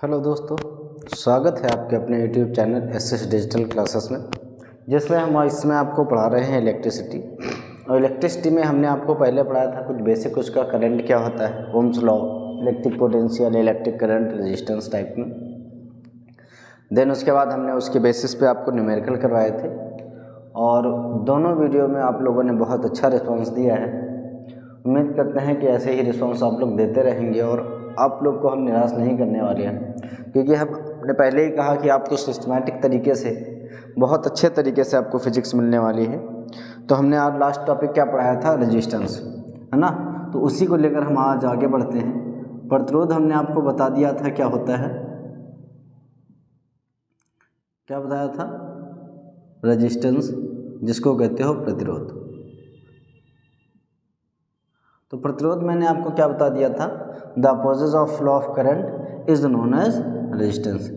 Hello दोस्तों, स्वागत है आपके अपने YouTube channel SS digital classes में, जिसमें हम इसमें आपको पढ़ा रहे हैं इलेक्ट्रिसिटी। और इलेक्ट्रिसिटी में हमने आपको पहले पढ़ाया था कुछ बेसिक, उसका करंट क्या होता है, Ohm's law, electric potential, electric current, resistance type में। देन उसके बाद हमने उसके बेसिस पे आपको न्यूमेरिकल करवाए थे और दोनों वीडियो में आप लोगों ने बहुत अच्छा रिस्पॉन्स दिया है। उम्मीद करते हैं कि ऐसे ही रिस्पॉन्स आप लोग देते रहेंगे और आप लोग को हम निराश नहीं करने वाले हैं, क्योंकि हमने पहले ही कहा कि आपको सिस्टमैटिक तरीके से, बहुत अच्छे तरीके से आपको फिजिक्स मिलने वाली है। तो हमने आज लास्ट टॉपिक क्या पढ़ाया था, रेजिस्टेंस, है ना। तो उसी को लेकर हम आज आगे बढ़ते हैं। प्रतिरोध हमने आपको बता दिया था क्या होता है, क्या बताया था, रेजिस्टेंस, जिसको कहते हो प्रतिरोध। तो प्रतिरोध मैंने आपको क्या बता दिया था, the opposite of flow of current is known as resistance.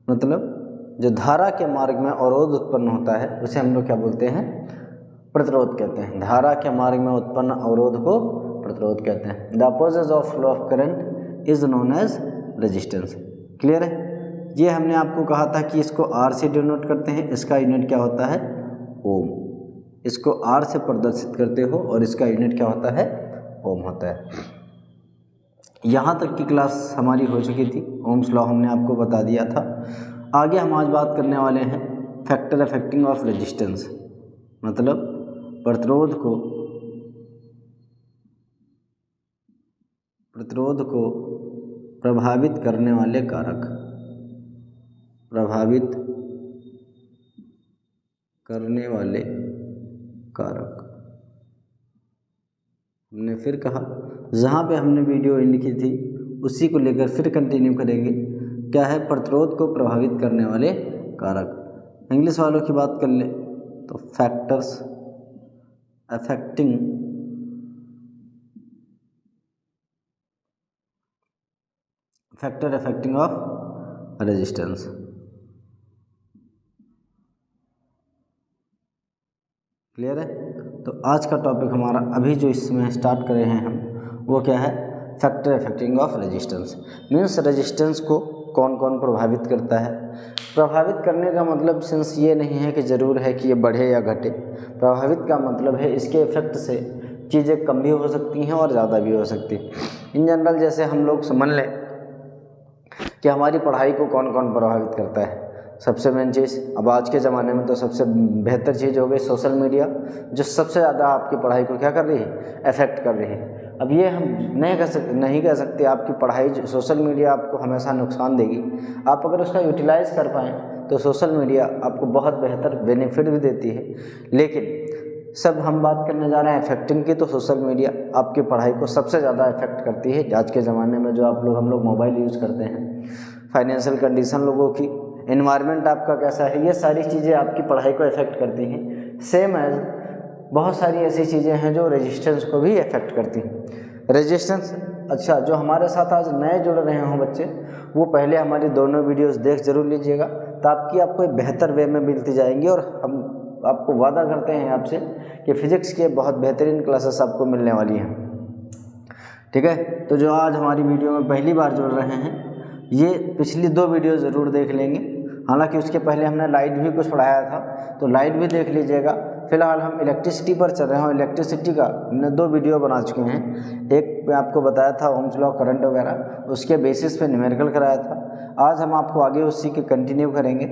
मतलब जो धारा के मार्ग में अवरोध उत्पन्न होता है उसे हम लोग क्या बोलते हैं, प्रतिरोध कहते हैं। धारा के मार्ग में उत्पन्न अवरोध को प्रतिरोध कहते हैं। The opposite of flow of current is known as resistance. Clear है। ये हमने आपको कहा था कि इसको आर से डिनोट करते हैं, इसका यूनिट क्या होता है, ओम। इसको आर से प्रदर्शित करते हो और इसका यूनिट क्या होता है, ओम होता है। यहाँ तक की क्लास हमारी हो चुकी थी, ओम्स लॉ हमने आपको बता दिया था। आगे हम आज बात करने वाले हैं फैक्टर अफेक्टिंग ऑफ रेजिस्टेंस, मतलब प्रतिरोध को प्रभावित करने वाले कारक, प्रभावित करने वाले कारक। हमने फिर कहा, जहाँ पे हमने वीडियो एंड की थी उसी को लेकर फिर कंटिन्यू करेंगे। क्या है, प्रतिरोध को प्रभावित करने वाले कारक। इंग्लिश वालों की बात कर ले तो factors affecting of resistance. Clear है। तो आज का टॉपिक हमारा अभी जो इसमें स्टार्ट कर रहे हैं हम, वो क्या है, factor affecting of resistance. Means resistance को कौन कौन प्रभावित करता है। प्रभावित करने का मतलब सेंस ये नहीं है कि ज़रूर है कि ये बढ़े या घटे। प्रभावित का मतलब है इसके इफेक्ट से चीज़ें कम भी हो सकती हैं और ज़्यादा भी हो सकती हैं। इन जनरल जैसे हम लोग समझ लें कि हमारी पढ़ाई को कौन कौन प्रभावित करता है। सबसे मेन चीज़, अब आज के ज़माने में तो सबसे बेहतर चीज़ हो गई सोशल मीडिया, जो सबसे ज़्यादा आपकी पढ़ाई को क्या कर रही है, अफेक्ट कर रही है। अब ये हम नहीं कह सकते आपकी पढ़ाई, सोशल मीडिया आपको हमेशा नुकसान देगी। आप अगर उसका यूटिलाइज़ कर पाएँ तो सोशल मीडिया आपको बहुत बेहतर बेनिफिट भी देती है। लेकिन सब हम बात करने जा रहे हैं इफेक्टिंग की, तो सोशल मीडिया आपकी पढ़ाई को सबसे ज़्यादा इफेक्ट करती है आज के ज़माने में। जो हम लोग मोबाइल यूज़ करते हैं, फाइनेंशियल कंडीशन लोगों की, एनवायरनमेंट आपका कैसा है, ये सारी चीज़ें आपकी पढ़ाई को इफेक्ट करती हैं। सेम एज बहुत सारी ऐसी चीज़ें हैं जो रेजिस्टेंस को भी इफेक्ट करती हैं। रेजिस्टेंस, अच्छा, जो हमारे साथ आज नए जुड़ रहे हों बच्चे, वो पहले हमारी दोनों वीडियोस देख जरूर लीजिएगा, ताकि आपको एक बेहतर वे में मिलती जाएंगी। और हम आपको वादा करते हैं आपसे कि फिजिक्स के बहुत बेहतरीन क्लासेस आपको मिलने वाली हैं। ठीक है। तो जो आज हमारी वीडियो में पहली बार जुड़ रहे हैं, ये पिछली 2 वीडियो ज़रूर देख लेंगे। हालांकि उसके पहले हमने लाइट भी कुछ पढ़ाया था, तो लाइट भी देख लीजिएगा। फिलहाल हम इलेक्ट्रिसिटी पर चल रहे हैं। इलेक्ट्रिसिटी का हमने 2 वीडियो बना चुके हैं। एक पे आपको बताया था ओम्स लॉ, करंट वगैरह, उसके बेसिस पे न्यूमेरिकल कराया था। आज हम आपको आगे उसी के कंटिन्यू करेंगे।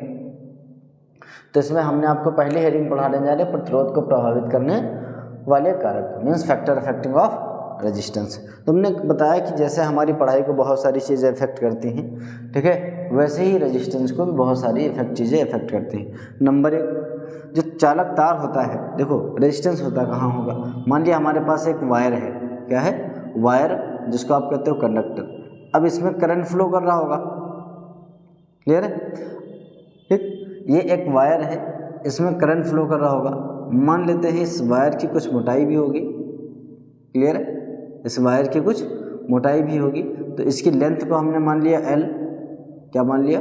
तो इसमें हमने आपको पहली हेडिंग पढ़ाने जा रहे हैं, प्रतिरोध को प्रभावित करने वाले कारक, means factor affecting of resistance. तुमने बताया कि जैसे हमारी पढ़ाई को बहुत सारी चीज़ें इफेक्ट करती हैं, ठीक है, वैसे ही रेजिस्टेंस को भी बहुत सारी चीज़ें इफेक्ट करती हैं। नंबर 1, जो चालक तार होता है, देखो रेजिस्टेंस होता कहाँ होगा, मान लिया हमारे पास एक वायर है, क्या है, वायर, जिसको आप कहते हो कंडक्टर। अब इसमें करंट फ्लो कर रहा होगा, क्लियर है, ठीक। ये एक वायर है, इसमें करंट फ्लो कर रहा होगा। मान लेते हैं इस वायर की कुछ मोटाई भी होगी, क्लियर है, इस वायर की कुछ मोटाई भी होगी। तो इसकी लेंथ को हमने मान लिया L, क्या मान लिया,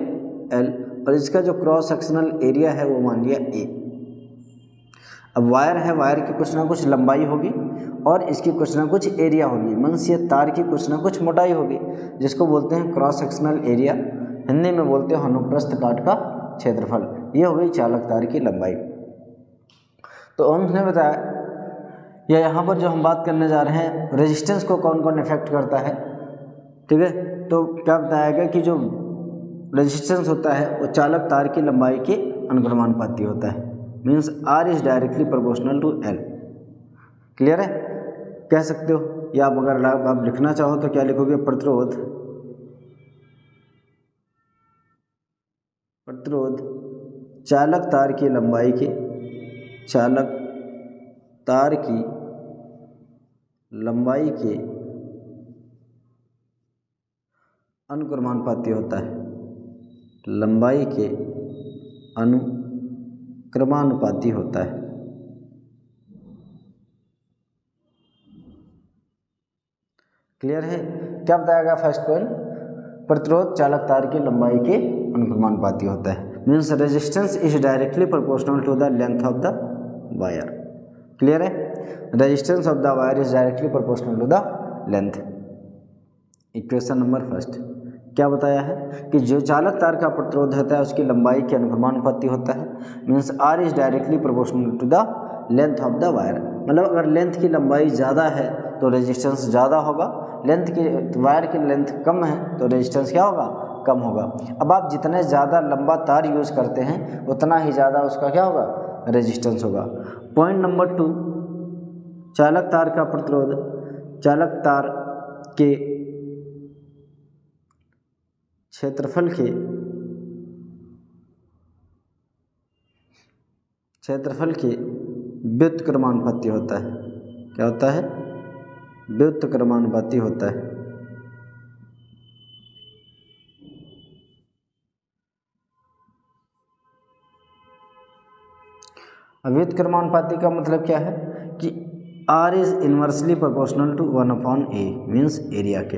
L, और इसका जो क्रॉस सेक्शनल एरिया है वो मान लिया A। अब वायर है, वायर की कुछ ना कुछ लंबाई होगी और इसकी कुछ ना कुछ एरिया होगी, मीन्स ये तार की कुछ ना कुछ मोटाई होगी, जिसको बोलते हैं क्रॉस सेक्शनल एरिया, हिंदी में बोलते हैं अनुप्रस्थ काट का क्षेत्रफल। ये हो गई चालक तार की लंबाई। तो हमने बताया या यहाँ पर जो हम बात करने जा रहे हैं रेजिस्टेंस को कौन कौन इफेक्ट करता है, ठीक है। तो क्या बताया गया कि जो रेजिस्टेंस होता है वो चालक तार की लंबाई के अनुक्रमानुपाती होता है, means R is directly proportional to L। Clear है, कह सकते हो, या आप अगर आप लिखना चाहो तो क्या लिखोगे, प्रतिरोध चालक तार की लंबाई के अनुक्रमानुपाती होता है, लंबाई के अनुक्रमानुपाती होता है। क्लियर है, क्या बताया गया फर्स्ट पॉइंट, प्रतिरोध चालक तार की लंबाई के अनुक्रमानुपाती होता है, means resistance is directly proportional to the length of the wire. Clear है, resistance of the wire is directly proportional to the length. Equation number first क्या बताया है कि जो चालक तार का प्रतिरोध होता है उसकी लंबाई के अनुक्रमानुपाती होता है, means R is directly proportional to the length of the wire. मतलब अगर लेंथ की लंबाई ज़्यादा है तो रेजिस्टेंस ज़्यादा होगा, वायर की लेंथ कम है तो रेजिस्टेंस क्या होगा, कम होगा। अब आप जितने ज़्यादा लंबा तार यूज़ करते हैं उतना ही ज़्यादा उसका क्या होगा, रेजिस्टेंस होगा। पॉइंट नंबर 2, चालक तार का प्रतिरोध चालक तार के क्षेत्रफल के व्युत्क्रमानुपाती होता है। क्या होता है, व्युत्क्रमानुपाती होता है। व्युत्क्रमानुपाती का मतलब क्या है कि R is inversely proportional to 1/A, means area के।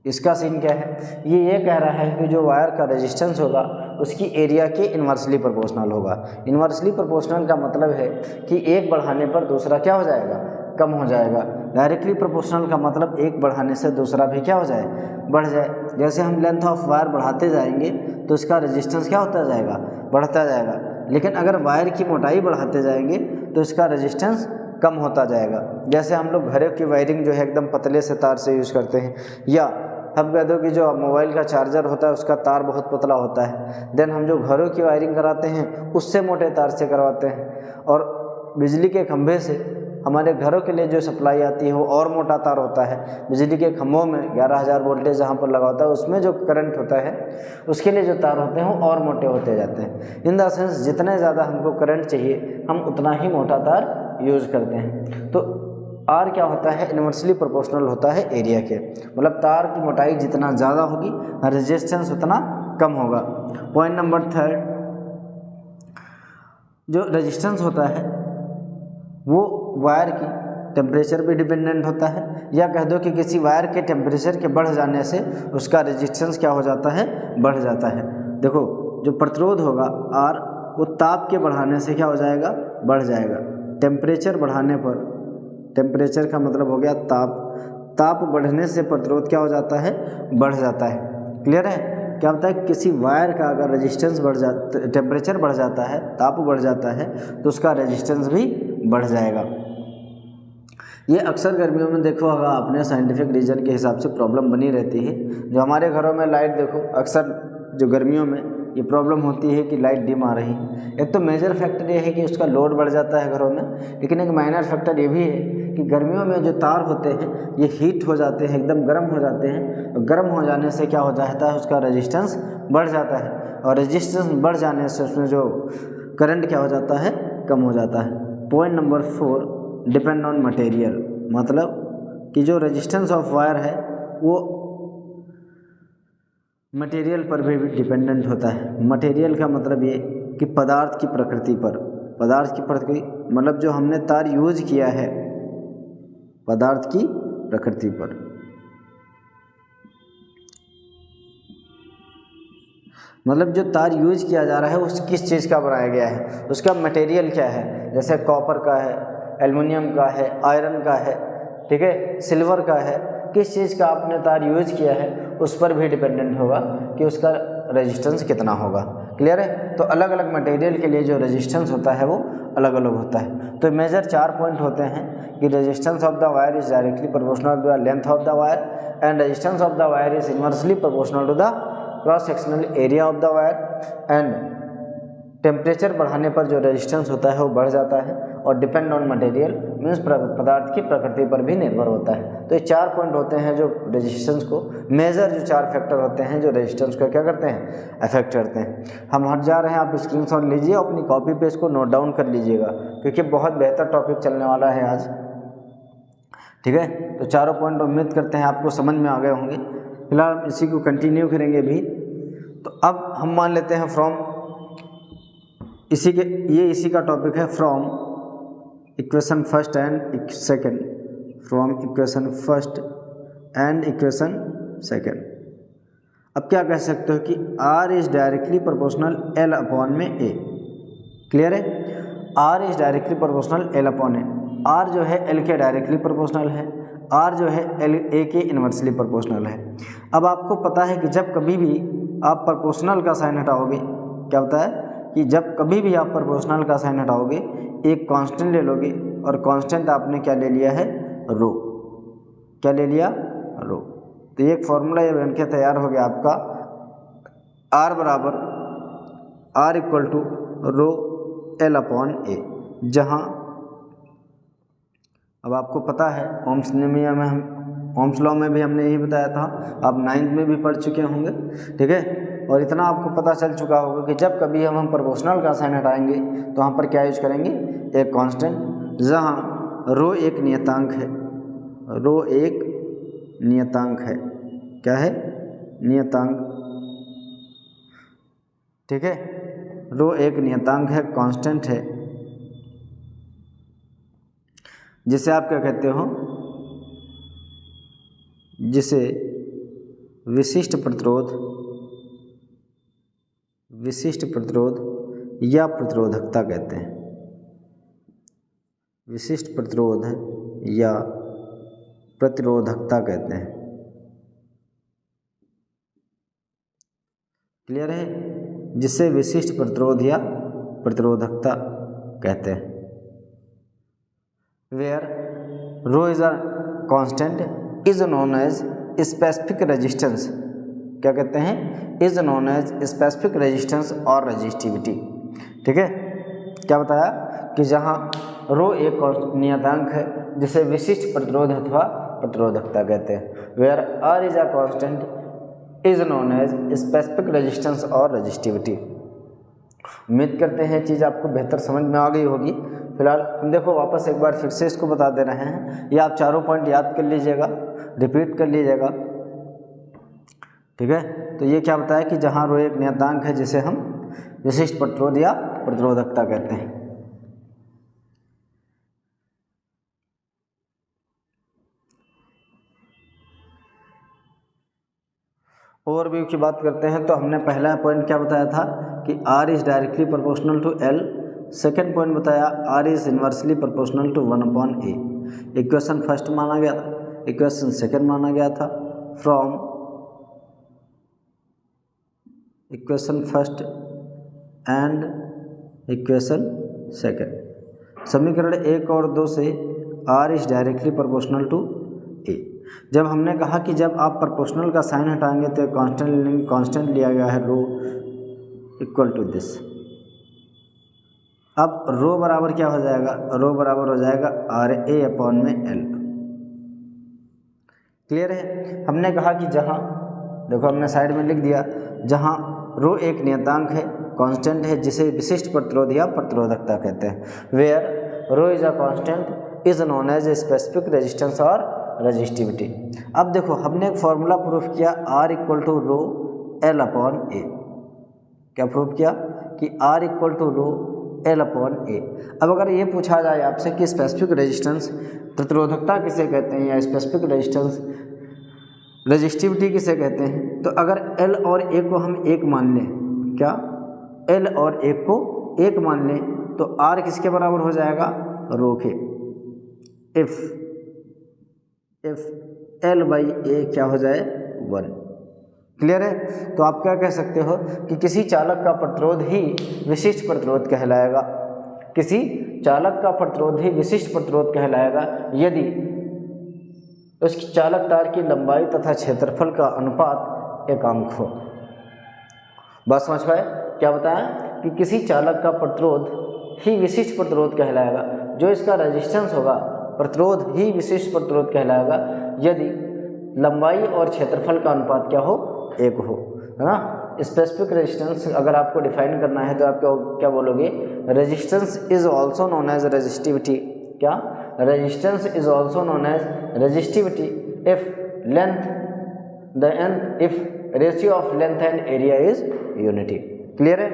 इसका सीन क्या है, ये कह रहा है कि जो वायर का रेजिस्टेंस होगा उसकी एरिया के इन्वर्सली प्रोपोर्शनल होगा। इन्वर्सली प्रोपोर्शनल का मतलब है कि एक बढ़ाने पर दूसरा क्या हो जाएगा, कम हो जाएगा। डायरेक्टली प्रोपोर्शनल का मतलब एक बढ़ाने से दूसरा भी क्या हो जाए, बढ़ जाए। जैसे हम लेंथ ऑफ वायर बढ़ाते जाएंगे तो इसका रेजिस्टेंस क्या होता जाएगा, बढ़ता जाएगा। लेकिन अगर वायर की मोटाई बढ़ाते जाएंगे तो इसका रेजिस्टेंस कम होता जाएगा। जैसे हम लोग घरों की वायरिंग जो है एकदम पतले से तार से यूज़ करते हैं, या हम कह दो कि जो मोबाइल का चार्जर होता है उसका तार बहुत पतला होता है, देन हम जो घरों की वायरिंग कराते हैं उससे मोटे तार से करवाते हैं। और बिजली के खंभे से हमारे घरों के लिए जो सप्लाई आती है वो और मोटा तार होता है। बिजली के खंभों में 11,000 वोल्टेज जहाँ पर लगा होता है उसमें जो करंट होता है उसके लिए जो तार होते हैं वो और मोटे होते जाते हैं। इन द सेंस जितने ज़्यादा हमको करंट चाहिए हम उतना ही मोटा तार यूज़ करते हैं। तो R क्या होता है, इन्वर्सली प्रोपोर्शनल होता है एरिया के। मतलब तार की मोटाई जितना ज़्यादा होगी रेजिस्टेंस उतना कम होगा। पॉइंट नंबर 3, जो रेजिस्टेंस होता है वो वायर की टेम्परेचर भी डिपेंडेंट होता है, या कह दो कि किसी वायर के टेम्परेचर के बढ़ जाने से उसका रेजिस्टेंस क्या हो जाता है, बढ़ जाता है। देखो जो प्रतिरोध होगा R वो ताप के बढ़ाने से क्या हो जाएगा, बढ़ जाएगा। टेम्परेचर बढ़ाने पर, टेम्परेचर का मतलब हो गया ताप बढ़ने से प्रतिरोध क्या हो जाता है, बढ़ जाता है। क्लियर है, क्या होता है किसी वायर का अगर रेजिस्टेंस बढ़ जाता, टेम्परेचर बढ़ जाता है, ताप बढ़ जाता है तो उसका रेजिस्टेंस भी बढ़ जाएगा। ये अक्सर गर्मियों में देखो होगा आपने, साइंटिफिक रीजन के हिसाब से प्रॉब्लम बनी रहती है। जो हमारे घरों में लाइट देखो अक्सर जो गर्मियों में ये प्रॉब्लम होती है कि लाइट डिम आ रही है। एक तो मेजर फैक्टर ये है कि उसका लोड बढ़ जाता है घरों में, लेकिन एक माइनर फैक्टर ये भी है कि गर्मियों में जो तार होते हैं ये हीट हो जाते हैं, एकदम गर्म हो जाते हैं। गर्म हो जाने से क्या हो जाता है, उसका रेजिस्टेंस बढ़ जाता है, और रेजिस्टेंस बढ़ जाने से उसमें जो करंट क्या हो जाता है, कम हो जाता है। Point number 4, depend on material, मतलब कि जो रेजिस्टेंस ऑफ वायर है वो मटेरियल पर भी डिपेंडेंट होता है। मटेरियल का मतलब ये कि पदार्थ की प्रकृति पर, पदार्थ की प्रकृति मतलब जो हमने तार यूज किया है पदार्थ की प्रकृति पर। मतलब जो तार यूज किया जा रहा है उस किस चीज़ का बनाया गया है, उसका मटेरियल क्या है। जैसे कॉपर का है, एल्युमिनियम का है, आयरन का है, ठीक है, सिल्वर का है, किस चीज़ का आपने तार यूज किया है उस पर भी डिपेंडेंट होगा कि उसका रेजिस्टेंस कितना होगा। क्लियर है। तो अलग अलग मटेरियल के लिए जो रेजिस्टेंस होता है वो अलग अलग होता है। तो मेजर 4 पॉइंट होते हैं कि resistance of the wire is directly proportional to the length of the wire and resistance of the wire is inversely proportional to the cross sectional area of the wire and temperature बढ़ाने पर जो resistance होता है वो बढ़ जाता है और डिपेंड ऑन मटेरियल मीन्स पदार्थ की प्रकृति पर भी निर्भर होता है। तो ये 4 पॉइंट होते हैं जो रेजिस्टेंस को, मेजर जो 4 फैक्टर होते हैं जो रेजिस्टेंस को क्या करते हैं, अफेक्ट करते हैं। हम हट जा रहे हैं, आप स्क्रीनशॉट लीजिए, अपनी कॉपी पे इसको नोट डाउन कर लीजिएगा क्योंकि बहुत बेहतर टॉपिक चलने वाला है आज, ठीक है। तो चारों पॉइंट उम्मीद करते हैं आपको समझ में आ गए होंगे। फिलहाल इसी को कंटिन्यू करेंगे भी। तो अब हम मान लेते हैं फ्रॉम इसी का टॉपिक है from equation first and second, from equation first and equation second. अब क्या कह सकते हो कि R is directly proportional L upon में A। क्लियर है। R is directly proportional L upon A। R जो है L के डायरेक्टली प्रोपोर्शनल है, R जो है A के इन्वर्सली प्रोपोर्शनल है। अब आपको पता है कि जब कभी भी आप प्रोपोर्शनल का साइन हटाओगे, क्या होता है कि जब कभी भी आप प्रोपोर्शनल का साइन हटाओगे एक कांस्टेंट ले लोगे और कांस्टेंट आपने क्या ले लिया है, रो। क्या ले लिया, रो। तो ये एक फॉर्मूला ये बन के तैयार हो गया आपका, R बराबर R equal to rho L upon A, जहाँ अब आपको पता है ओम्स नियम में ओम्स लॉ में भी हमने यही बताया था, आप 9th में भी पढ़ चुके होंगे, ठीक है। और इतना आपको पता चल चुका होगा कि जब कभी हम प्रोपोर्शनल का साइन हटाएंगे तो वहाँ पर क्या यूज करेंगे, एक कांस्टेंट, जहाँ रो एक नियतांक है, रो एक नियतांक है, क्या है, नियतांक, ठीक है। रो एक नियतांक है, कांस्टेंट है, जिसे आप क्या कहते हो, जिसे विशिष्ट प्रतिरोध या प्रतिरोधकता कहते हैं, विशिष्ट प्रतिरोध या प्रतिरोधकता कहते हैं। क्लियर है। जिसे विशिष्ट प्रतिरोध या प्रतिरोधकता कहते हैं। Where rho is a constant is known as specific resistance, क्या कहते हैं, is known as specific resistance और रेजिस्टिविटी, ठीक है। क्या बताया कि जहाँ रो एक नियतांक है जिसे विशिष्ट प्रतिरोध अथवा प्रतिरोधकता कहते हैं। Where R is a constant is known as specific resistance और रेजिस्टिविटी। उम्मीद करते हैं चीज़ आपको बेहतर समझ में आ गई होगी। फिलहाल हम देखो वापस एक बार फिर से इसको बता दे रहे हैं, या आप चारों पॉइंट याद कर लीजिएगा, रिपीट कर लीजिएगा, ठीक है। तो ये क्या बताया कि जहाँ रो एक नियतांक है जिसे हम विशिष्ट प्रतिरोध या प्रतिरोधकता कहते हैं। ओवरव्यू की बात करते हैं तो हमने पहला पॉइंट क्या बताया था कि R is directly proportional to L। Second point बताया R is inversely proportional to 1 upon A। Equation first माना गया था, इक्वेशन सेकेंड माना गया था। From equation first and equation second, समीकरण 1 और 2 से R is directly proportional to A। जब हमने कहा कि जब आप प्रोपोर्शनल का साइन हटाएंगे तो कांस्टेंट लिया गया है रो इक्वल टू दिस। अब रो बराबर क्या हो जाएगा, रो बराबर हो जाएगा RA अपॉन में L। क्लियर है। हमने कहा कि जहाँ देखो हमने साइड में लिख दिया, जहाँ रो एक नियतांक है, कांस्टेंट है, जिसे विशिष्ट प्रतिरोध या प्रतिरोधकता कहते हैं। Where rho is a constant is known as specific resistance और रेजिस्टिविटी। अब देखो हमने एक फॉर्मूला प्रूफ किया R equal to rho L upon A। क्या प्रूफ किया कि R equal to rho L upon A। अब अगर ये पूछा जाए आपसे कि स्पेसिफिक रेजिस्टेंस प्रतिरोधकता किसे कहते हैं या स्पेसिफिक रेजिस्टेंस रेजिस्टिविटी किसे कहते हैं, तो अगर L और A को हम एक मान लें, क्या L और A को एक मान लें, तो R किसके बराबर हो जाएगा, रो के। इफ L/A क्या हो जाए 1। क्लियर है। तो आप क्या कह सकते हो कि किसी चालक का प्रतिरोध ही विशिष्ट प्रतिरोध कहलाएगा, किसी चालक का प्रतिरोध ही विशिष्ट प्रतिरोध कहलाएगा यदि उसकी चालक तार की लंबाई तथा क्षेत्रफल का अनुपात एकांक हो। बात समझ पाए? क्या बताया कि किसी चालक का प्रतिरोध ही विशिष्ट प्रतिरोध कहलाएगा, जो इसका रेजिस्टेंस होगा प्रतिरोध ही विशिष्ट प्रतिरोध कहलाएगा यदि लंबाई और क्षेत्रफल का अनुपात क्या हो, 1 हो, है ना। स्पेसिफिक रेजिस्टेंस अगर आपको डिफाइन करना है तो आप क्या बोलोगे, resistance is also known as resistivity. क्या? Resistance is also known as resistivity if ratio of length and area is unity. Clear है?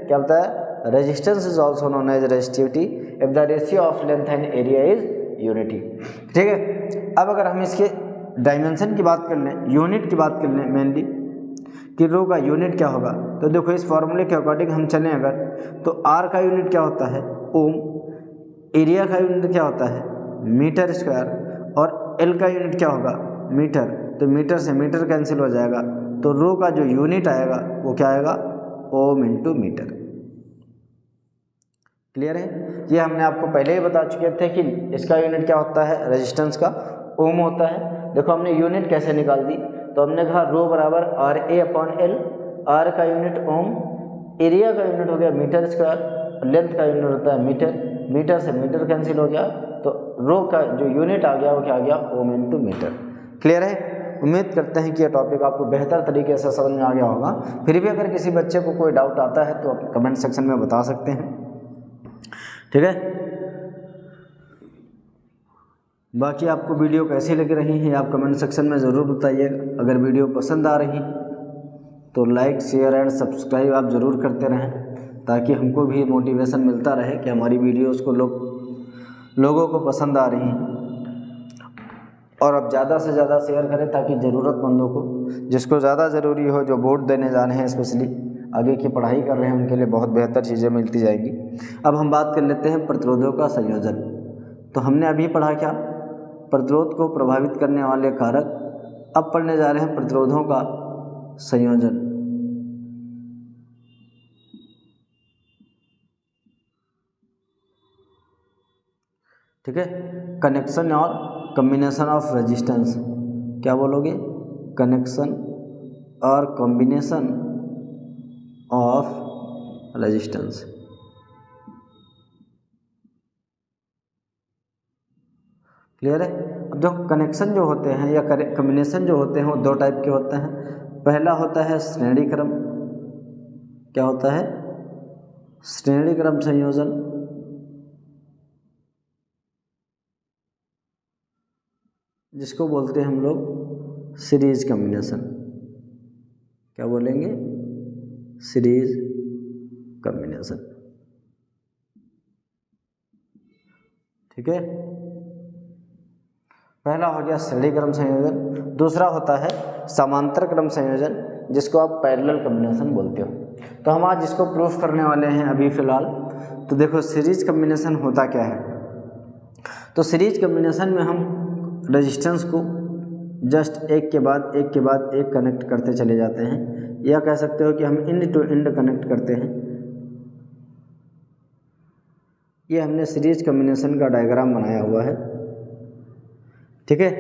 क्या बताया? Resistance is also known as resistivity if the ratio of length and area is unity. ठीक है। अब अगर हम इसके डायमेंशन की बात कर लें, यूनिट की बात कर लें मेनली कि रो का यूनिट क्या होगा, तो देखो इस फॉर्मूले के अकॉर्डिंग हम चलें अगर, तो R का यूनिट क्या होता है, ओम। एरिया का यूनिट क्या होता है, मीटर स्क्वायर। और L का यूनिट क्या होगा, मीटर। तो मीटर से मीटर कैंसिल हो जाएगा, तो रो का जो यूनिट आएगा वो क्या आएगा, ओम इंटू मीटर। क्लियर है? ये हमने आपको पहले ही बता चुके थे कि इसका यूनिट क्या होता है, रेजिस्टेंस का, ओम होता है। देखो हमने यूनिट कैसे निकाल दी, तो हमने कहा रो बराबर RA/L। R का यूनिट ओम, एरिया का यूनिट हो गया मीटर स्क्वायर, लेंथ का यूनिट होता है मीटर, मीटर से मीटर कैंसिल हो गया, तो रो का जो यूनिट आ गया वो क्या आ गया, ओम इंटू मीटर। क्लियर है? उम्मीद करते हैं कि यह टॉपिक आपको बेहतर तरीके से समझ में आ गया होगा। फिर भी अगर किसी बच्चे को कोई डाउट आता है तो आप कमेंट सेक्शन में बता सकते हैं। ठीक है। बाकी आपको वीडियो कैसी लग रही है आप कमेंट सेक्शन में ज़रूर बताइएगा। अगर वीडियो पसंद आ रही तो लाइक शेयर एंड सब्सक्राइब आप ज़रूर करते रहें, ताकि हमको भी मोटिवेशन मिलता रहे कि हमारी वीडियोस को लोगों को पसंद आ रही हैं। और अब ज़्यादा से ज़्यादा शेयर करें ताकि ज़रूरतमंदों को, जिसको ज़्यादा ज़रूरी हो, जो बोर्ड देने जाने हैं, स्पेशली आगे की पढ़ाई कर रहे हैं, उनके लिए बहुत बेहतर चीज़ें मिलती जाएंगी। अब हम बात कर लेते हैं प्रतिरोधों का संयोजन। तो हमने अभी पढ़ा क्या, प्रतिरोध को प्रभावित करने वाले कारक। अब पढ़ने जा रहे हैं प्रतिरोधों का संयोजन। ठीक है। कनेक्शन और कॉम्बिनेशन ऑफ रेजिस्टेंस। क्या बोलोगे, कनेक्शन और कॉम्बिनेशन ऑफ रेजिस्टेंस। क्लियर है? अब जो कनेक्शन जो होते हैं या कॉम्बिनेशन जो होते हैं वो 2 टाइप के होते हैं। पहला होता है श्रेणी क्रम। क्या होता है, श्रेणी क्रम संयोजन। जिसको बोलते हैं हम लोग सीरीज कॉम्बिनेशन। क्या बोलेंगे, सीरीज कॉम्बिनेशन। ठीक है। पहला हो गया श्रेणी क्रम संयोजन। दूसरा होता है समांतर क्रम संयोजन, जिसको आप पैरेलल कॉम्बिनेशन बोलते हो। तो हम आज इसको प्रूफ करने वाले हैं अभी फ़िलहाल। तो देखो सीरीज कॉम्बिनेशन होता क्या है। तो सीरीज कॉम्बिनेशन में हम रेजिस्टेंस को जस्ट एक के बाद एक कनेक्ट करते चले जाते हैं, या कह सकते हो कि हम इंड टू इंड कनेक्ट करते हैं। ये हमने सीरीज कॉम्बिनेशन का डायग्राम बनाया हुआ है। ठीक है।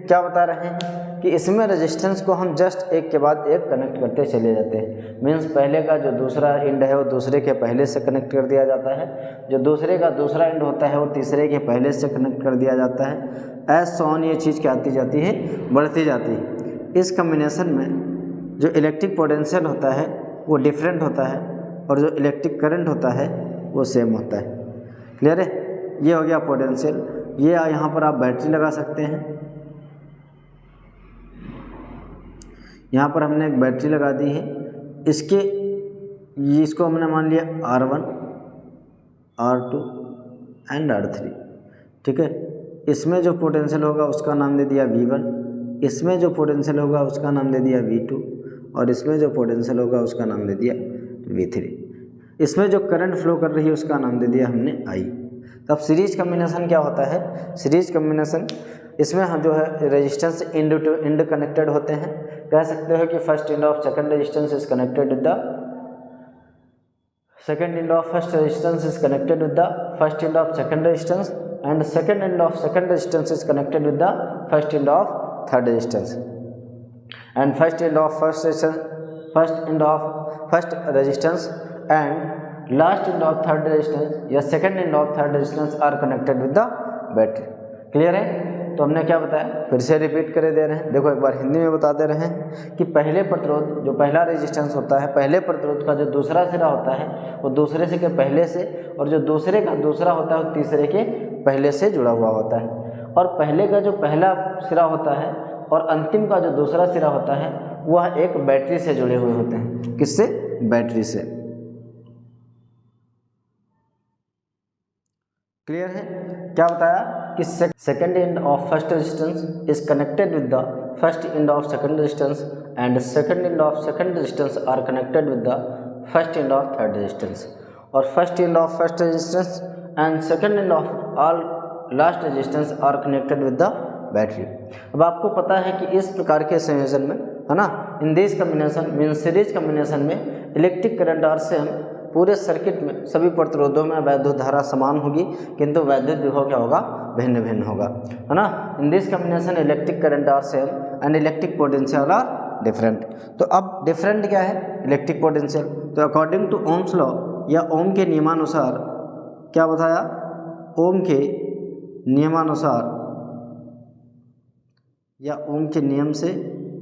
क्या बता रहे हैं कि इसमें रेजिस्टेंस को हम जस्ट एक के बाद एक कनेक्ट करते चले जाते हैं। मीन्स पहले का जो दूसरा एंड है वो दूसरे के पहले से कनेक्ट कर दिया जाता है, जो दूसरे का दूसरा एंड होता है वो तीसरे के पहले से कनेक्ट कर दिया जाता है। एज सॉन ये चीज़ क्या आती जाती है, बढ़ती जाती है। इस कॉम्बिनेशन में जो इलेक्ट्रिक पोटेंशियल होता है वो डिफरेंट होता है, और जो इलेक्ट्रिक करंट होता है वो सेम होता है। क्लियर है? ये हो गया पोटेंशियल। ये यहाँ पर आप बैटरी लगा सकते हैं। यहाँ पर हमने एक बैटरी लगा दी है। इसको हमने मान लिया R1, R2 एंड R3। ठीक है। इसमें जो पोटेंशियल होगा उसका नाम दे दिया V1, इसमें जो पोटेंशियल होगा उसका नाम दे दिया V2, और इसमें जो पोटेंशियल होगा उसका नाम दे दिया V3। इसमें जो करंट फ्लो कर रही है उसका नाम दे दिया हमने I। तब सीरीज कम्बिनेशन क्या होता है, सीरीज कम्बिनेशन इसमें हम जो है resistance end to end connected होते हैं। कह सकते हो कि first end of second resistance is connected with the second end of first resistance is connected with the first end of second resistance and second end of second resistance is connected with the first end of third resistance and first end of first resistance and last end of third resistance या second end of third resistance are connected with the battery. Clear है? तो हमने क्या बताया, फिर से repeat करे दे रहे हैं। देखो एक बार हिंदी में बता दे रहे हैं कि पहले प्रतिरोध जो पहला रेजिस्टेंस होता है, पहले प्रतिरोध का जो दूसरा सिरा होता है वो दूसरे से के पहले से, और जो दूसरे का दूसरा होता है वो तीसरे के पहले से जुड़ा हुआ होता है। और पहले का जो पहला सिरा होता है और अंतिम का जो दूसरा सिरा होता है वह एक बैटरी से जुड़े हुए होते हैं। किससे? बैटरी से। क्लियर है? क्या बताया कि second end of first resistance is connected with the first end of second resistance and second end of second resistance are connected with the first end of third resistance, और first end of first resistance and second end of all last resistance are connected with the battery. अब आपको पता है कि इस प्रकार के संयोजन में, है ना, in this combination mean series combination में इलेक्ट्रिक करंट आर से हम पूरे सर्किट में सभी प्रतिरोधों में वैद्युत धारा समान होगी, किंतु वैद्युत विभव क्या होगा? भिन्न भिन्न होगा, है ना। In this combination electric current are same and electric potential are different. तो अब डिफरेंट क्या है? Electric potential. तो अकॉर्डिंग टू ओम्स लॉ या ओम के नियमानुसार क्या बताया? ओम के नियमानुसार या ओम के नियम से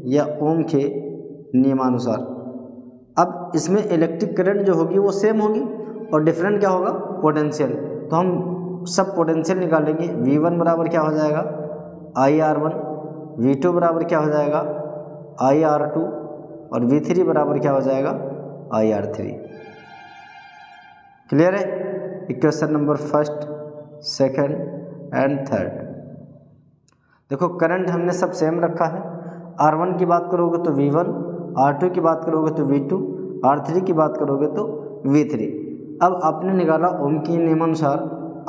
या ओम के नियमानुसार। अब इसमें इलेक्ट्रिक करंट जो होगी वो सेम होगी और डिफरेंट क्या होगा? पोटेंशियल। तो हम सब पोटेंशियल निकालेंगे। V1 बराबर क्या हो जाएगा? IR1, V2 बराबर क्या हो जाएगा? IR2 और V3 बराबर क्या हो जाएगा? IR3। क्लियर है? Equation number first, second and third. देखो करंट हमने सब सेम रखा है। R1 की बात करोगे तो V1, R2 की बात करोगे तो V2, R3 की बात करोगे तो V3। अब आपने निकाला ओम के नियमानुसार,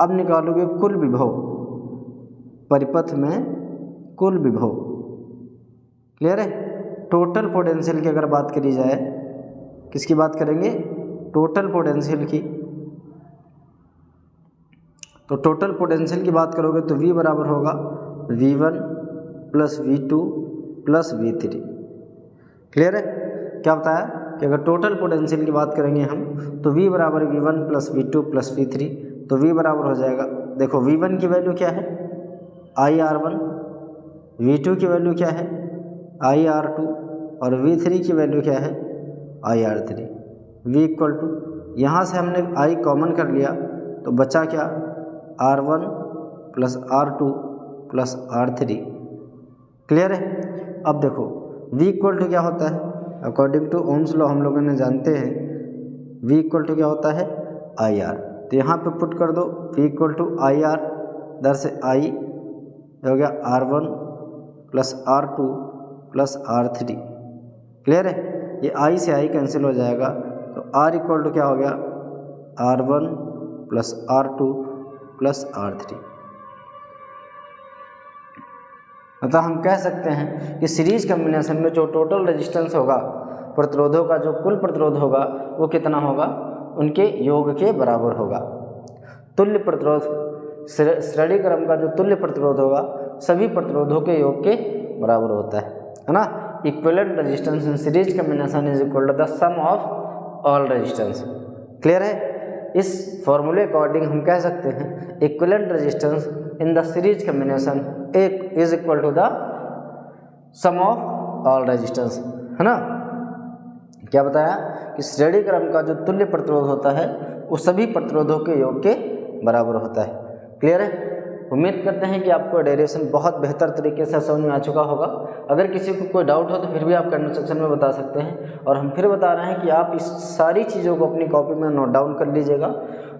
अब निकालोगे कुल विभव, परिपथ में कुल विभव। क्लियर है? टोटल पोटेंशियल की अगर बात करी जाए, किसकी बात करेंगे? टोटल पोटेंशियल की। तो टोटल पोटेंशियल की बात करोगे तो V बराबर होगा V1 plus V2 plus V3। Clear है? क्या बताया कि अगर टोटल पोटेंशियल की बात करेंगे हम तो V बराबर V1 plus V2 plus V3, तो V बराबर हो जाएगा, देखो V1 की वैल्यू क्या है? IR1, V2 की वैल्यू क्या है? IR2 और V3 की वैल्यू क्या है? IR3। V इक्वल टू, यहाँ से हमने I कॉमन कर लिया तो बचा क्या? R1 plus R2 plus R3। Clear है? अब देखो V इक्वल टू क्या होता है? अकॉर्डिंग टू ओम्स लॉ हम लोगों ने जानते हैं V इक्वल टू क्या होता है? IR। तो यहाँ पे पुट कर दो V इक्वल टू IR, दर से I हो गया R1 plus R2 plus R3। Clear है? ये I से I कैंसिल हो जाएगा तो R इक्वल टू क्या हो गया? R1 plus R2 plus R3। अतः हम कह सकते हैं कि सीरीज कम्बिनेशन में जो टोटल रेजिस्टेंस होगा, प्रतिरोधों का जो कुल प्रतिरोध होगा वो कितना होगा? उनके योग के बराबर होगा। तुल्य प्रतिरोध, श्रेणी क्रम का जो तुल्य प्रतिरोध होगा सभी प्रतिरोधों के योग के बराबर होता है ना। Equivalent resistance in series combination is equal to the sum of all resistance. Clear है? इस फॉर्मूले अकॉर्डिंग हम कह सकते हैं equivalent resistance in the series combination is equal to the sum of all resistance, है ना। क्या बताया कि श्रेणी क्रम का जो तुल्य प्रतिरोध होता है वो सभी प्रतिरोधों के योग के बराबर होता है। क्लियर है? उम्मीद करते हैं कि आपको डेरिवेशन बहुत बेहतर तरीके से समझ में आ चुका होगा। अगर किसी को कोई डाउट हो तो फिर भी आप कमेंट सेक्शन में बता सकते हैं, और हम फिर बता रहे हैं कि आप इस सारी चीज़ों को अपनी कॉपी में नोट डाउन कर लीजिएगा,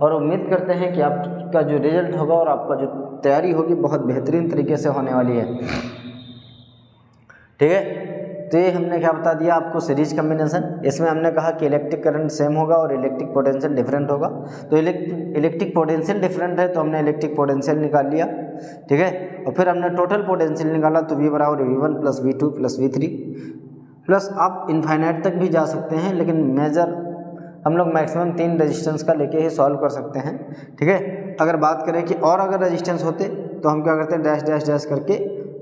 और उम्मीद करते हैं कि आपका जो रिजल्ट होगा और आपका जो तैयारी होगी बहुत बेहतरीन तरीके से होने वाली है। ठीक है? तो ये हमने क्या बता दिया आपको, सीरीज कम्बिनेशन। इसमें हमने कहा कि इलेक्ट्रिक करंट सेम होगा और इलेक्ट्रिक पोटेंशियल डिफरेंट होगा। तो इलेक्ट्रिक पोटेंशियल डिफरेंट है तो हमने इलेक्ट्रिक पोटेंशियल निकाल लिया, ठीक है। और फिर हमने टोटल पोटेंशियल निकाला, तो V बराबर V1 plus V2 plus V3 plus आप इनफाइनाइट तक भी जा सकते हैं, लेकिन मेजर हम लोग मैक्सिमम 3 रेजिस्टेंस का लेके ही सॉल्व कर सकते हैं, ठीक है। अगर बात करें कि और अगर रेजिस्टेंस होते तो हम क्या करते हैं, डैश डैश डैश करके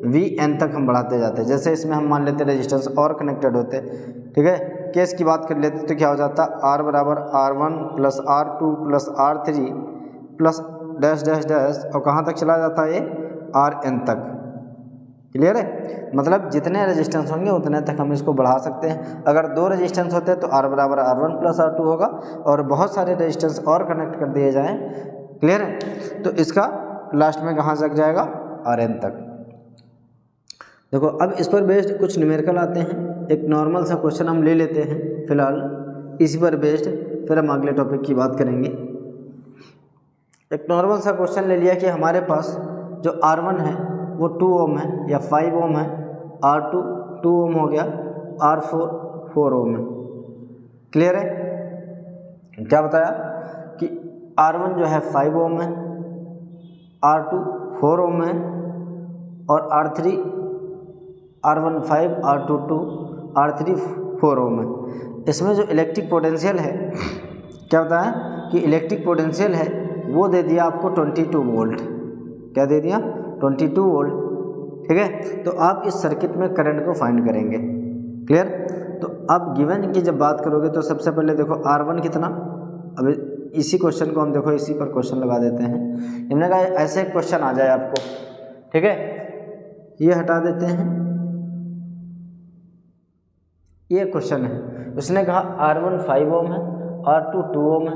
Vn तक हम बढ़ाते जाते। जैसे इसमें हम मान लेते रेजिस्टेंस और कनेक्टेड होते, ठीक है। केस की बात कर लेते तो क्या हो जाता, R बराबर R1 plus R2 plus R3 plus dash dash dash, और कहाँ तक चला जाता है ये, Rn तक। क्लियर है, मतलब जितने रेजिस्टेंस होंगे उतने तक हम इसको बढ़ा सकते हैं। अगर 2 रेजिस्टेंस होते हैं तो R बराबर R1 प्लस R2 होगा, और बहुत सारे रेजिस्टेंस और कनेक्ट कर दिए जाएँ, क्लियर है, तो इसका लास्ट में कहाँ तक जाएगा, Rn तक। देखो अब इस पर बेस्ड कुछ न्यूमेरिकल आते हैं। एक नॉर्मल सा क्वेश्चन हम ले लेते हैं फिलहाल, इसी पर बेस्ड फिर हम अगले टॉपिक की बात करेंगे। एक नॉर्मल सा क्वेश्चन ले लिया कि हमारे पास जो R1 है वो 2 ओम है या 5 ओम है, R2 2 ओम हो गया, R4 4 ओम है। क्लियर है, क्या बताया कि R1 जो है 5 ओम है, R2 4 ओम है, और R1 5, R2 2, R3 4 ओम है। इसमें जो इलेक्ट्रिक पोटेंशियल है, क्या बताया कि इलेक्ट्रिक पोटेंशियल है वो दे दिया आपको 22 वोल्ट। क्या दे दिया, 22 वोल्ट, ठीक है। तो आप इस सर्किट में करंट को फाइंड करेंगे, क्लियर। तो अब गिवन की जब बात करोगे तो सबसे पहले देखो R1 कितना, अब इसी क्वेश्चन को हम देखो इसी पर क्वेश्चन लगा देते हैं। हमने कहा ऐसे क्वेश्चन आ जाए आपको, ठीक है, ये हटा देते हैं, ये क्वेश्चन है। उसने कहा R1 5 ओम है, R2 2 ओम है,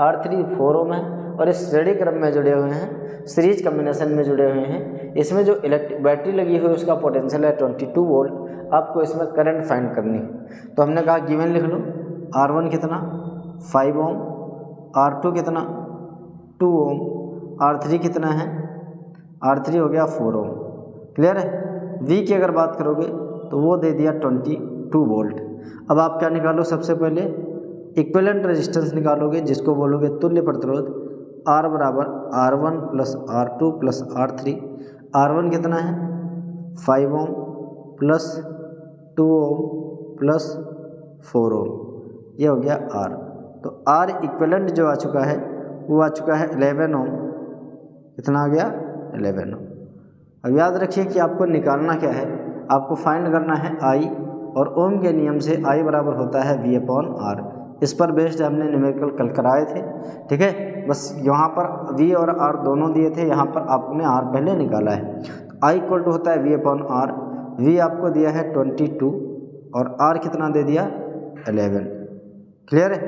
R3 4 ओम है, और इस श्रेणी क्रम में जुड़े हुए हैं, सीरीज कम्बिनेशन में जुड़े हुए हैं। इसमें जो इलेक्ट्रिक बैटरी लगी हुई है उसका पोटेंशियल है 22 वोल्ट। आपको इसमें करंट फाइंड करनी है। तो हमने कहा गिवन लिख लो, R1 कितना 5 ओम, R2 कितना 2 ओम, R3 कितना है, R3 हो गया 4 ओम। क्लियर है। V की अगर बात करोगे तो वो दे दिया 22 वोल्ट। अब आप क्या निकालो, सबसे पहले इक्विवेलेंट रेजिस्टेंस निकालोगे, जिसको बोलोगे तुल्य प्रतिरोध। R बराबर R1 plus R2 plus R3। R1 कितना है 5 ओम प्लस 2 ओम प्लस 4 ओम, ये हो गया R। तो R इक्विवेलेंट जो आ चुका है वो आ चुका है 11 ओम। कितना आ गया, 11 ओम। अब याद रखिए कि आपको निकालना क्या है, आपको फाइंड करना है I, और ओम के नियम से I बराबर होता है V/R। इस पर बेस्ड हमने न्यूमेरिकल कल कराए थे, ठीक है। बस यहाँ पर V और R दोनों दिए थे, यहाँ पर आपने R पहले निकाला है। तो I इक्वल टू होता है V/R। V आपको दिया है 22 और R कितना दे दिया 11। क्लियर है,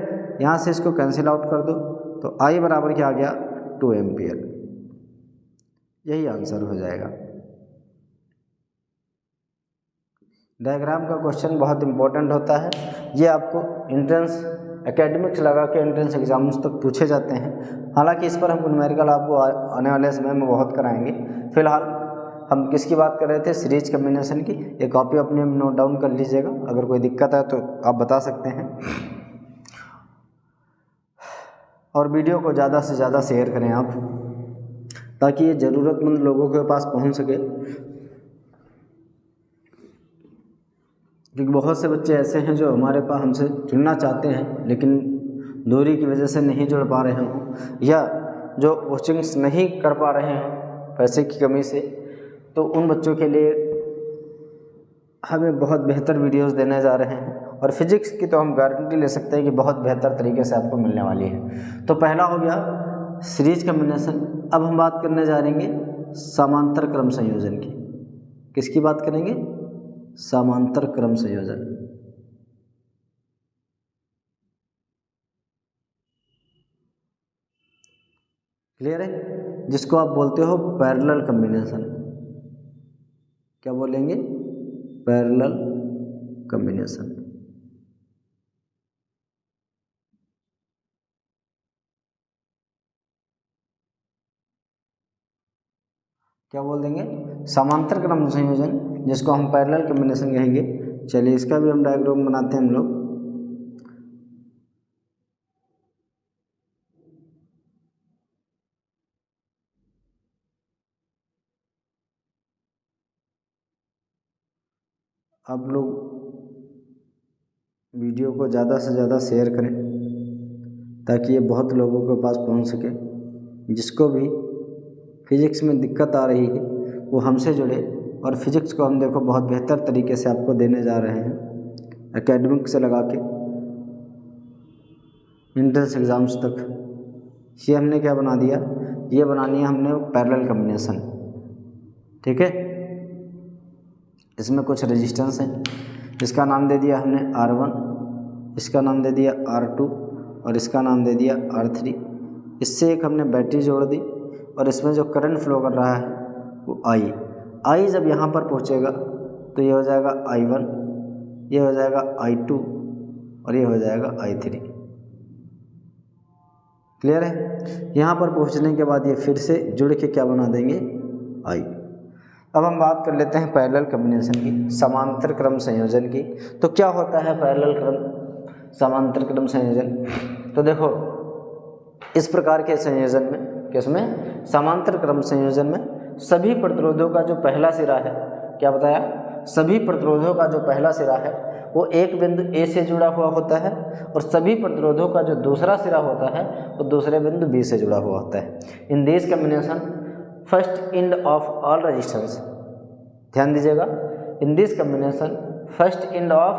यहाँ से इसको कैंसिल आउट कर दो तो I बराबर क्या आ गया 2 एम्पियर। यही आंसर हो जाएगा। डायग्राम का क्वेश्चन बहुत इंपॉर्टेंट होता है, ये आपको एंट्रेंस एकेडमिक्स लगा के एंट्रेंस एग्जाम्स तक पूछे जाते हैं। हालांकि इस पर हम न्यूमेरिकल आपको आने वाले समय में बहुत कराएंगे। फिलहाल हम किसकी बात कर रहे थे, सीरीज कम्बिनेशन की। एक कॉपी अपने में नोट डाउन कर लीजिएगा, अगर कोई दिक्कत है तो आप बता सकते हैं। और वीडियो को ज़्यादा से ज़्यादा शेयर करें आप, ताकि ये ज़रूरतमंद लोगों के पास पहुंच सके। क्योंकि बहुत से बच्चे ऐसे हैं जो हमारे पास हमसे जुड़ना चाहते हैं, लेकिन दूरी की वजह से नहीं जुड़ पा रहे हों, या जो कोचिंग्स नहीं कर पा रहे हैं पैसे की कमी से। तो उन बच्चों के लिए हमें बहुत बेहतर वीडियोस देने जा रहे हैं, और फिजिक्स की तो हम गारंटी ले सकते हैं कि बहुत बेहतर तरीके से आपको मिलने वाली है। तो पहला हो गया सीरीज कम्बिनेशन। अब हम बात करने जा रहे हैं समांतर क्रम संयोजन की। किसकी बात करेंगे, समांतर क्रम संयोजन। क्लियर है, जिसको आप बोलते हो पैरेलल कम्बिनेशन। क्या बोलेंगे, पैरेलल कम्बिनेशन। क्या बोल देंगे, समांतर क्रम संयोजन, जिसको हम पैरेलल कम्बिनेशन कहेंगे। चलिए इसका भी हम डायग्राम बनाते हैं हम लोग। आप लोग वीडियो को ज़्यादा से ज़्यादा शेयर करें ताकि ये बहुत लोगों के पास पहुंच सके। जिसको भी फिज़िक्स में दिक्कत आ रही है वो हमसे जुड़े, और फिज़िक्स को हम देखो बहुत बेहतर तरीके से आपको देने जा रहे हैं एकेडमिक से लगा के एंट्रेंस एग्ज़ाम्स तक। ये हमने क्या बना दिया, ये बनानी है हमने पैरेलल कॉम्बिनेशन। ठीक है, इसमें कुछ रेजिस्टेंस है, इसका नाम दे दिया हमने R1, इसका नाम दे दिया R2 और इसका नाम दे दिया R3। इससे एक हमने बैटरी जोड़ दी और इसमें जो करंट फ्लो कर रहा है वो I जब यहाँ पर पहुँचेगा तो ये हो जाएगा I1, ये हो जाएगा I2 और ये हो जाएगा I3। क्लियर है। यहाँ पर पहुँचने के बाद ये फिर से जुड़ के क्या बना देंगे, I। अब हम बात कर लेते हैं पैरेलल कॉम्बिनेशन की, समांतर क्रम संयोजन की। तो क्या होता है पैरेलल क्रम समांतर क्रम संयोजन? तो देखो इस प्रकार के संयोजन में, किसमें, समांतर क्रम संयोजन में सभी प्रतिरोधों का जो पहला सिरा है, क्या बताया, सभी प्रतिरोधों का जो पहला सिरा है वो एक बिंदु A से जुड़ा हुआ होता है और सभी प्रतिरोधों का जो दूसरा सिरा होता है वो दूसरे बिंदु B से जुड़ा हुआ होता है। इन this combination first end of all resistance, ध्यान दीजिएगा, इन this combination first end of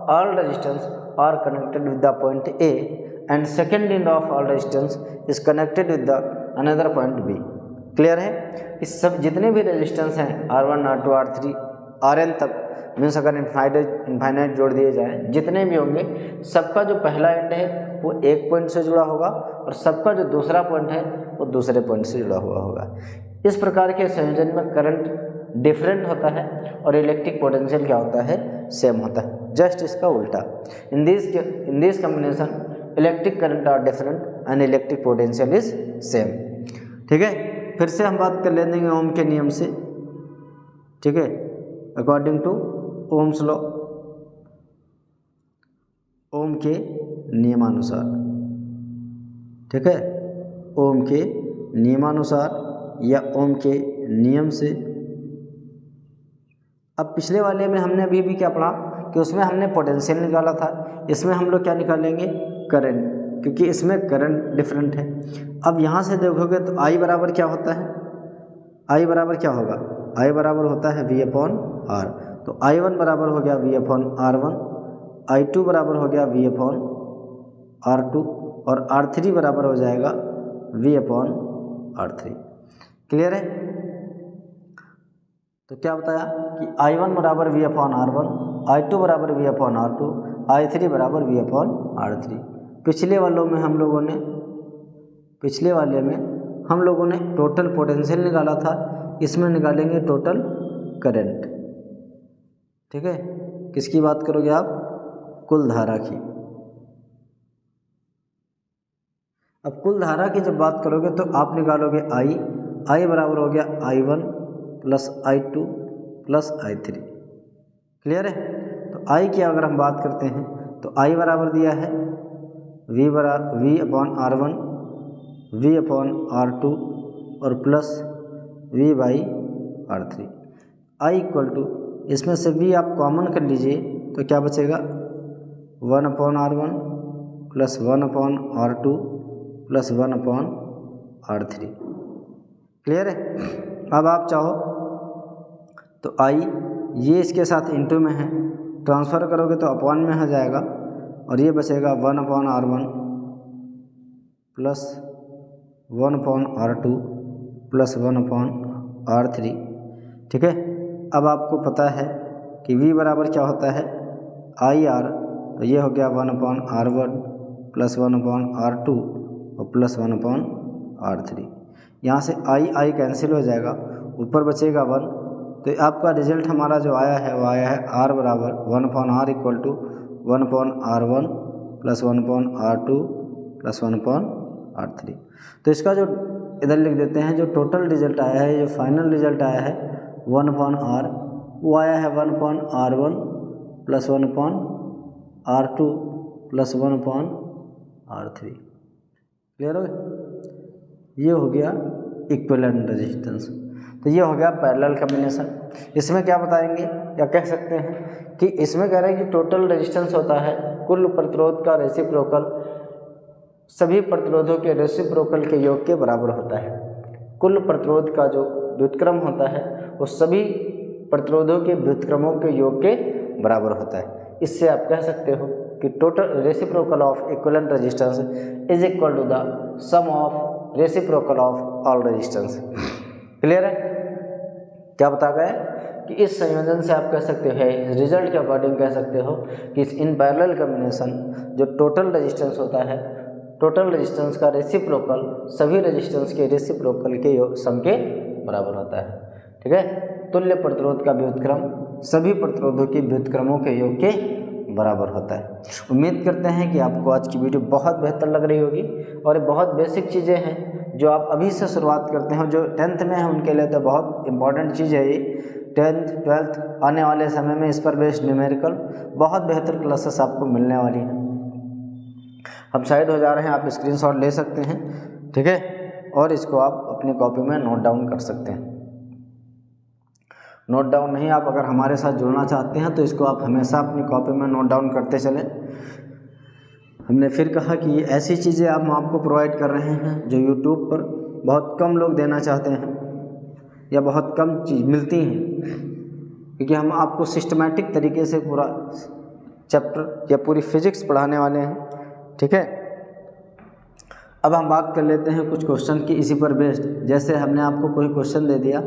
all resistance are connected with the point A and second and of all resistance is connected with the another point B। Clear है। इस सब जितने भी resistance हैं R1, R2, R3, Rn तक, means अगर infinite जोड़ दिए जाएँ, जितने भी होंगे सबका जो पहला एंड है वो एक पॉइंट से जुड़ा होगा और सबका जो दूसरा पॉइंट है वो दूसरे पॉइंट से जुड़ा हुआ होगा। इस प्रकार के संयोजन में करंट डिफरेंट होता है और इलेक्ट्रिक पोटेंशियल क्या होता है, सेम होता है। जस्ट इसका उल्टा, in this combination electric current are different and electric potential is same. ठीक है, फिर से हम बात कर लेंगे ओम के नियम से। ठीक है, अकॉर्डिंग टू ओम्स लॉ, ओम के नियमानुसार। ठीक है, ओम के नियमानुसार या ओम के नियम से। अब पिछले वाले में हमने अभी भी क्या पढ़ा कि उसमें हमने पोटेंशियल निकाला था, इसमें हम लोग क्या निकालेंगे, करंट, क्योंकि इसमें करंट डिफरेंट है। अब यहाँ से देखोगे तो I बराबर क्या होता है, I बराबर क्या होगा, I बराबर होता है V/R। तो I1 बराबर हो गया V/R1, I2 बराबर हो गया V/R2 और R3 बराबर हो जाएगा V/R3। क्लियर है। तो क्या बताया कि I1 बराबर V/R1, I2 बराबर V/R2, I3 बराबर V/R3। पिछले वाले में हम लोगों ने टोटल पोटेंशियल निकाला था, इसमें निकालेंगे टोटल करंट। ठीक है, किसकी बात करोगे आप, कुल धारा की। अब कुल धारा की जब बात करोगे तो आप निकालोगे I बराबर हो गया I1 plus I2 plus I3। Clear है। तो I की अगर हम बात करते हैं तो I बराबर दिया है V/R1, V/R2 और plus V/R3। I equal to, इसमें से V आप कॉमन कर लीजिए तो क्या बचेगा, 1/R1 plus 1/R2 plus 1/R3। Clear है। अब आप चाहो तो I ये इसके साथ इंटू में है, ट्रांसफ़र करोगे तो अपॉन में हो जाएगा और ये बचेगा 1/R1 plus 1/R2 plus 1/R3। ठीक है। अब आपको पता है कि V बराबर क्या होता है, IR, तो ये हो गया 1/R1 प्लस 1/R2 और प्लस 1/R3। यहाँ से I कैंसिल हो जाएगा, ऊपर बचेगा 1। तो आपका रिजल्ट हमारा जो आया है वो आया है R बराबर 1/R equal to 1/R1 plus 1/R2 plus 1/R3। तो इसका जो इधर लिख देते हैं, जो टोटल रिजल्ट आया है, जो फाइनल रिजल्ट आया है 1/R, वो आया है 1/R1 plus 1/R2 plus 1/R3। Clear हो गया? ये हो गया इक्विवेलेंट रेजिस्टेंस। तो ये हो गया पैरेलल कॉम्बिनेशन। इसमें क्या बताएंगे या कह सकते हैं कि इसमें कह रहे हैं कि टोटल रेजिस्टेंस होता है कुल प्रतिरोध का रेसिप्रोकल सभी प्रतिरोधों के रेसिप्रोकल के योग के बराबर होता है। कुल प्रतिरोध का जो व्युत्क्रम होता है वो सभी प्रतिरोधों के व्युत्क्रमों के योग के बराबर होता है। इससे आप कह सकते हो कि total reciprocal of equivalent resistance is equal to the sum of reciprocal of all resistance. Clear है? क्या बता गए कि इस संयोजन से आप कह सकते हो रिजल्ट के अकॉर्डिंग कह सकते हो कि इस इन पैरेलल कॉम्बिनेशन जो टोटल रेजिस्टेंस होता है, टोटल रेजिस्टेंस का रेसिप्रोकल सभी रेजिस्टेंस के रेसिप्रोकल के सम के बराबर होता है। ठीक है? तुल्य प्रतिरोध का व्युत्क्रम सभी प्रतिरोधों के व्युत्क्रमों के योग के बराबर होता है। उम्मीद करते हैं कि आपको आज की वीडियो बहुत बेहतर लग रही होगी और बहुत बेसिक चीज़ें हैं जो आप अभी से शुरुआत करते हैं। जो 10th में है उनके लिए तो बहुत इंपॉर्टेंट चीज़ है ये। 10th 12th आने वाले समय में इस पर बेस्ड न्यूमेरिकल बहुत बेहतर क्लासेस आपको मिलने वाली हैं। हम शायद हो जा रहे हैं, आप स्क्रीनशॉट ले सकते हैं। ठीक है? और इसको आप अपनी कॉपी में नोट डाउन कर सकते हैं। नोट डाउन नहीं, आप अगर हमारे साथ जुड़ना चाहते हैं तो इसको आप हमेशा अपनी कॉपी में नोट डाउन करते चलें। हमने फिर कहा कि ये ऐसी चीज़ें हम आपको प्रोवाइड कर रहे हैं जो यूट्यूब पर बहुत कम लोग देना चाहते हैं या बहुत कम चीज़ मिलती हैं, क्योंकि हम आपको सिस्टमैटिक तरीके से पूरा चैप्टर या पूरी फिजिक्स पढ़ाने वाले हैं। ठीक है? अब हम बात कर लेते हैं कुछ क्वेश्चन की इसी पर बेस्ड। जैसे हमने आपको कोई क्वेश्चन दे दिया,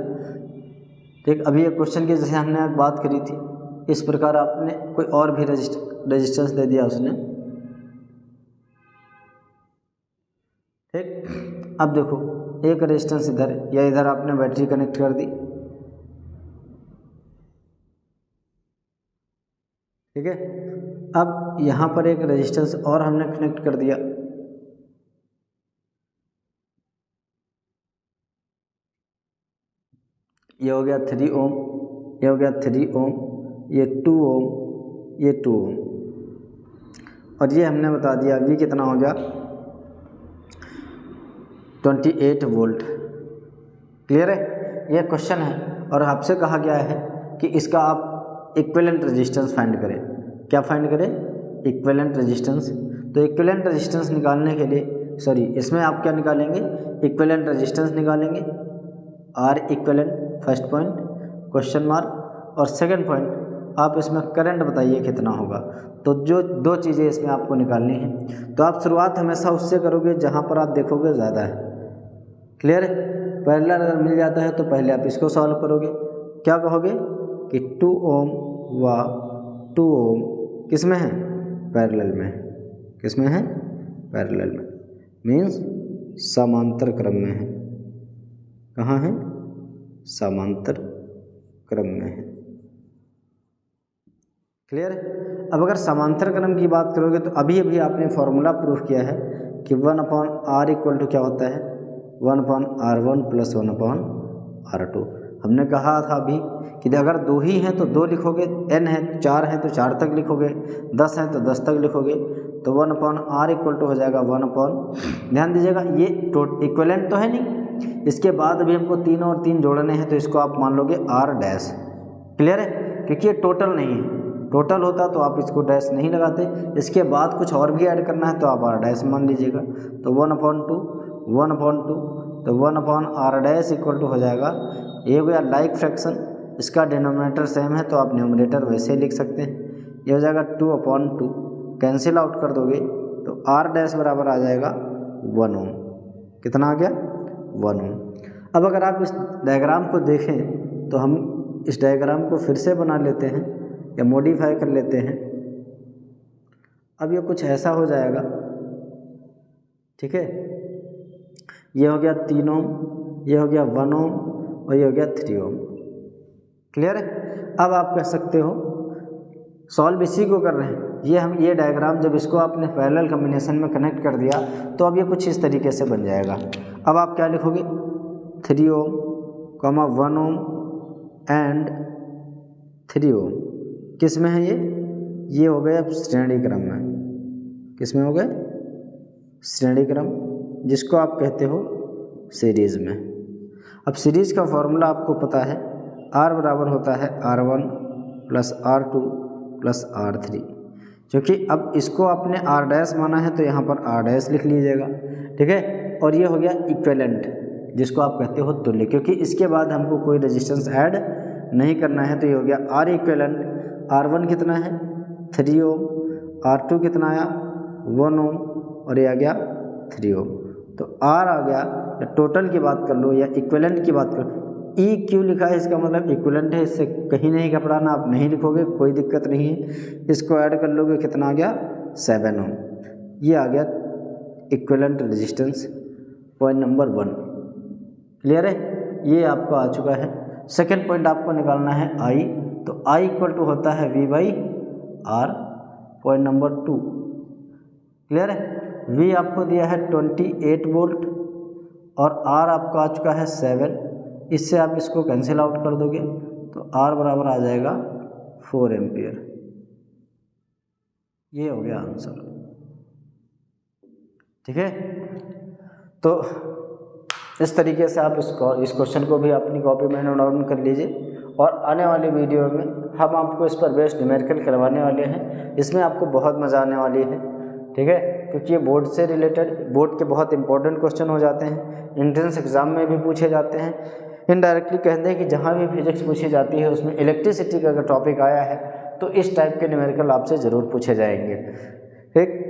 ठीक, अभी एक क्वेश्चन की जैसे हमने बात करी थी, इस प्रकार आपने कोई और भी रेजिस्टेंस दे दिया उसने। ठीक, अब देखो एक रेजिस्टेंस इधर या इधर आपने बैटरी कनेक्ट कर दी। ठीक है? अब यहाँ पर एक रेजिस्टेंस और हमने कनेक्ट कर दिया। ये हो गया 3 ओम, ये हो गया 3 ओम, ये 2 ओम, ये 2 ओम, और ये हमने बता दिया अभी कितना हो गया 28 वोल्ट। क्लियर है? ये क्वेश्चन है और आपसे कहा गया है कि इसका आप इक्विवेलेंट रेजिस्टेंस फाइंड करें। क्या फाइंड करें? Equivalent resistance. तो इक्विवेलेंट रेजिस्टेंस निकालने के लिए इसमें आप क्या निकालेंगे? इक्विवेलेंट रेजिस्टेंस निकालेंगे। R equivalent first point question mark, और सेकंड पॉइंट आप इसमें करंट बताइए कितना होगा। तो जो दो चीज़ें इसमें आपको निकालनी है, तो आप शुरुआत हमेशा उससे करोगे जहाँ पर आप देखोगे ज़्यादा है। क्लियर है? पैरेलल अगर मिल जाता है तो पहले आप इसको सॉल्व करोगे। क्या कहोगे कि 2 ओम व 2 ओम किस में है? पैरेलल में। किस में है? पैरेलल में, मीन्स समांतर क्रम में है। कहाँ है? समांतर क्रम में है। क्लियर है? अब अगर समांतर क्रम की बात करोगे तो अभी अभी आपने फॉर्मूला प्रूफ किया है कि 1/R इक्वल टू क्या होता है? 1/R1 plus 1/R2। हमने कहा था अभी कि अगर 2 ही हैं तो 2 लिखोगे, n है 4 है तो 4 तक लिखोगे, 10 है तो 10 तक लिखोगे, तो 1/R इक्वल टू हो जाएगा 1/। ध्यान दीजिएगा ये इक्विवेलेंट तो है नहीं, इसके बाद अभी हमको 3 और 3 जोड़ने हैं तो इसको आप मान लोगे R डैश। क्लियर है? क्योंकि ये टोटल नहीं है, टोटल होता तो आप इसको डैश नहीं लगाते। इसके बाद कुछ और भी ऐड करना है तो आप R डैश मान लीजिएगा। तो 1/2 तो 1/R डैश इक्वल टू हो जाएगा, ये हो गया लाइक फ्रैक्शन, इसका डिनोमिनेटर सेम है तो आप न्यूमरेटर वैसे ही लिख सकते हैं। ये हो जाएगा 2/2, कैंसिल आउट कर दोगे तो R डैश बराबर आ जाएगा 1 ओम। कितना आ गया? 1 ओम। अब अगर आप इस डायग्राम को देखें तो हम इस डायग्राम को फिर से बना लेते हैं या मॉडिफाई कर लेते हैं। अब ये कुछ ऐसा हो जाएगा। ठीक है? ये हो गया 3 ओम, ये हो गया 1 ओम और ये हो गया 3 ओम। क्लियर है? अब आप कह सकते हो सॉल्व इसी को कर रहे हैं। ये डायग्राम जब इसको आपने पैरेलल कॉम्बिनेशन में कनेक्ट कर दिया तो अब ये कुछ इस तरीके से बन जाएगा। अब आप क्या लिखोगे? 3 ओम, 1 ओम एंड 3 ओम। किस में है ये? ये हो गए अब श्रेणी क्रम में, किस में हो गए? श्रेणी क्रम, जिसको आप कहते हो सीरीज़ में। अब सीरीज़ का फॉर्मूला आपको पता है, R बराबर होता है R1 plus R2 plus R3, क्योंकि अब इसको आपने R डैश माना है तो यहाँ पर R डैश लिख लीजिएगा, ठीक है। और ये हो गया इक्विवेलेंट, जिसको आप कहते हो तुल्य, क्योंकि इसके बाद हमको कोई रेजिस्टेंस ऐड नहीं करना है, तो ये हो गया R इक्विवेलेंट। R1 कितना है? 3 ओम। R2 कितना आया? 1 ओम, और ये आ गया 3 ओम। तो R आ गया, या टोटल की बात कर लो या इक्विवेलेंट की बात कर लो, E क्यों लिखा है? इसका मतलब इक्विवेलेंट है, इससे कहीं नहीं घबराना, आप नहीं लिखोगे कोई दिक्कत नहीं है। इसको ऐड कर लोगे, कितना आ गया? 7 ओम। ये आ गया equivalent resistance, point number 1। Clear है? ये आपका आ चुका है। सेकेंड पॉइंट आपको निकालना है I, तो I इक्वल टू होता है V/R, पॉइंट नंबर 2। क्लियर है? V आपको दिया है 28 वोल्ट और R आपका आ चुका है 7। इससे आप इसको कैंसिल आउट कर दोगे तो R बराबर आ जाएगा 4 एम्पियर। ये हो गया आंसर, ठीक है। तो इस तरीके से आप इस क्वेश्चन को भी अपनी कॉपी में नोट डाउन कर लीजिए, और आने वाली वीडियो में हम आपको इस पर बेस्ड न्यूमेरिकल करवाने वाले हैं। इसमें आपको बहुत मज़ा आने वाली है, ठीक है, क्योंकि ये बोर्ड से रिलेटेड, बोर्ड के बहुत इंपॉर्टेंट क्वेश्चन हो जाते हैं, एंट्रेंस एग्जाम में भी पूछे जाते हैं। इनडायरेक्टली कहते हैं कि जहाँ भी फिजिक्स पूछी जाती है उसमें इलेक्ट्रिसिटी का अगर टॉपिक आया है तो इस टाइप के न्यूमेरिकल आपसे ज़रूर पूछे जाएंगे, ठीक।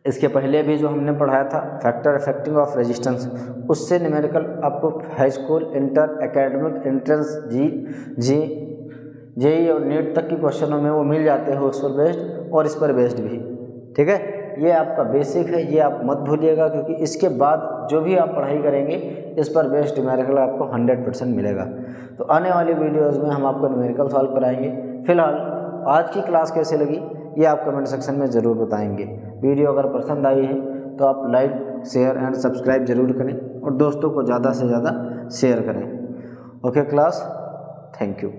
इसके पहले भी जो हमने पढ़ाया था फैक्टर अफेक्टिंग ऑफ रेजिस्टेंस, उससे न्यूमेरिकल आपको high school, inter, academic, entrance, JEE और नीट तक की क्वेश्चनों में वो मिल जाते हैं उस पर बेस्ड और इस पर बेस्ड भी, ठीक है। ये आपका बेसिक है, ये आप मत भूलिएगा, क्योंकि इसके बाद जो भी आप पढ़ाई करेंगे इस पर बेस्ड न्यूमेरिकल आपको 100% मिलेगा। तो आने वाली वीडियोस में हम आपको न्यूमेरिकल सॉल्व कराएंगे। फिलहाल आज की क्लास कैसे लगी ये आप कमेंट सेक्शन में ज़रूर बताएंगे। वीडियो अगर पसंद आई है तो आप लाइक, शेयर एंड सब्सक्राइब जरूर करें और दोस्तों को ज़्यादा से ज़्यादा शेयर करें। Okay class, thank you.